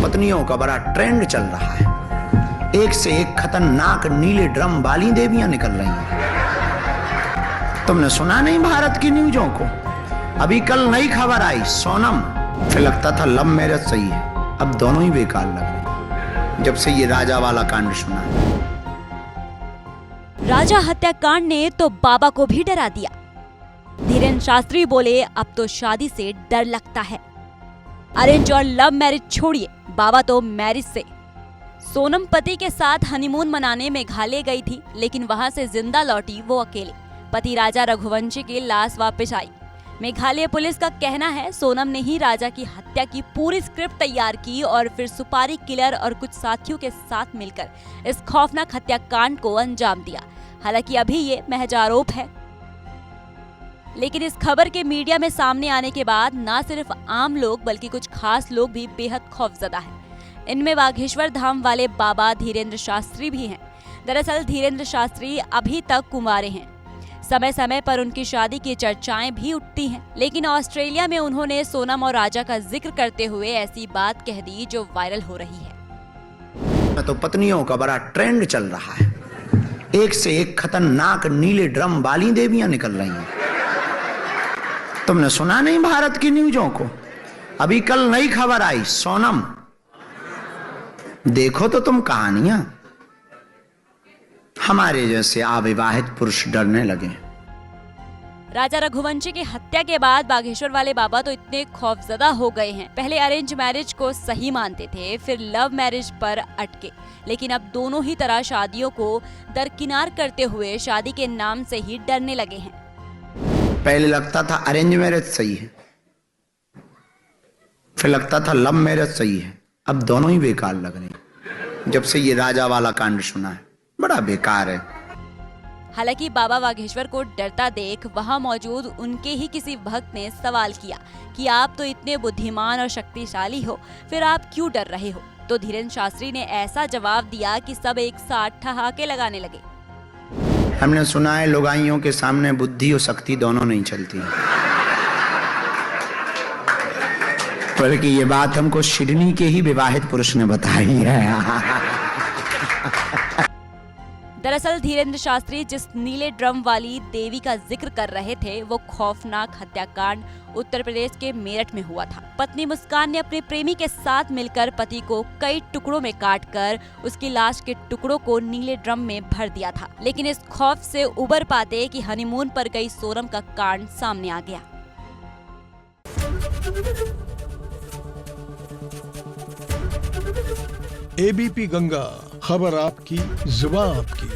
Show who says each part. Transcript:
Speaker 1: पत्नियों का बड़ा ट्रेंड चल रहा है। एक से एक खतरनाक नीले ड्रम वाली देवियां निकल रही हैं। तुमने सुना नहीं भारत की न्यूज़ों को? अभी कल नई खबर आई, सोनम फिर लगता था लव मैरिज सही है, अब दोनों ही बेकार लग रहे जब से ये राजा वाला कांड सुना है।
Speaker 2: राजा हत्याकांड ने तो बाबा को भी डरा दिया। धीरेन्द्र शास्त्री बोले, अब तो शादी से डर लगता है। अरेंज और लव मैरिज छोड़िए, बाबा तो मैरिज से। सोनम पति के साथ हनीमून मनाने मेघालय गई थी, लेकिन वहां से जिंदा लौटी वो अकेले। पति राजा रघुवंशी की लाश वापस आई। मेघालय पुलिस का कहना है सोनम ने ही राजा की हत्या की पूरी स्क्रिप्ट तैयार की और फिर सुपारी किलर और कुछ साथियों के साथ मिलकर इस खौफनाक हत्याकांड को अंजाम दिया। हालांकि अभी ये महज आरोप है, लेकिन इस खबर के मीडिया में सामने आने के बाद न सिर्फ आम लोग बल्कि कुछ खास लोग भी बेहद खौफजदा हैं। इनमें बागेश्वर धाम वाले बाबा धीरेन्द्र शास्त्री भी हैं। दरअसल धीरेन्द्र शास्त्री अभी तक कुंवारे हैं। समय समय पर उनकी शादी की चर्चाएं भी उठती हैं, लेकिन ऑस्ट्रेलिया में उन्होंने सोनम और राजा का जिक्र करते हुए ऐसी बात कह दी जो वायरल हो रही है।
Speaker 1: तो पत्नियों का बड़ा ट्रेंड चल रहा है। एक से एक खतरनाक नीले ड्रम वाली देवियां निकल रही हैं। तुमने सुना नहीं भारत की न्यूज़ों को? अभी कल नई खबर आई, सोनम। देखो तो तुम कहानियां, हमारे जैसे अविवाहित पुरुष डरने लगे।
Speaker 2: राजा रघुवंशी की हत्या के बाद बागेश्वर वाले बाबा तो इतने खौफजदा हो गए हैं। पहले अरेंज मैरिज को सही मानते थे, फिर लव मैरिज पर अटके, लेकिन अब दोनों ही तरह शादियों को दरकिनार करते हुए शादी के नाम से ही डरने लगे हैं।
Speaker 1: पहले लगता था अरेंज मैरिज सही है, फिर लगता था लव मैरिज सही है, अब दोनों ही बेकार लग रहे जब से ये राजा वाला कांड सुना है। बड़ा बेकार है।
Speaker 2: हालांकि बाबा बागेश्वर को डरता देख वहां मौजूद उनके ही किसी भक्त ने सवाल किया कि आप तो इतने बुद्धिमान और शक्तिशाली हो, फिर आप क्यों डर रहे हो? तो धीरेन्द्र शास्त्री ने ऐसा जवाब दिया कि सब एक साथ ठहाके लगाने लगे।
Speaker 1: हमने सुना है लुगाइयों के सामने बुद्धि और शक्ति दोनों नहीं चलती, बल्कि ये बात हमको सिडनी के ही विवाहित पुरुष ने बताई है।
Speaker 2: दरअसल धीरेन्द्र शास्त्री जिस नीले ड्रम वाली देवी का जिक्र कर रहे थे वो खौफनाक हत्याकांड उत्तर प्रदेश के मेरठ में हुआ था। पत्नी मुस्कान ने अपने प्रेमी के साथ मिलकर पति को कई टुकड़ों में काटकर उसकी लाश के टुकड़ों को नीले ड्रम में भर दिया था। लेकिन इस खौफ से उबर पाते कि हनीमून पर गई सोनम का कांड सामने आ गया।
Speaker 3: एबीपी गंगा, खबर आपकी, जुबान आपकी।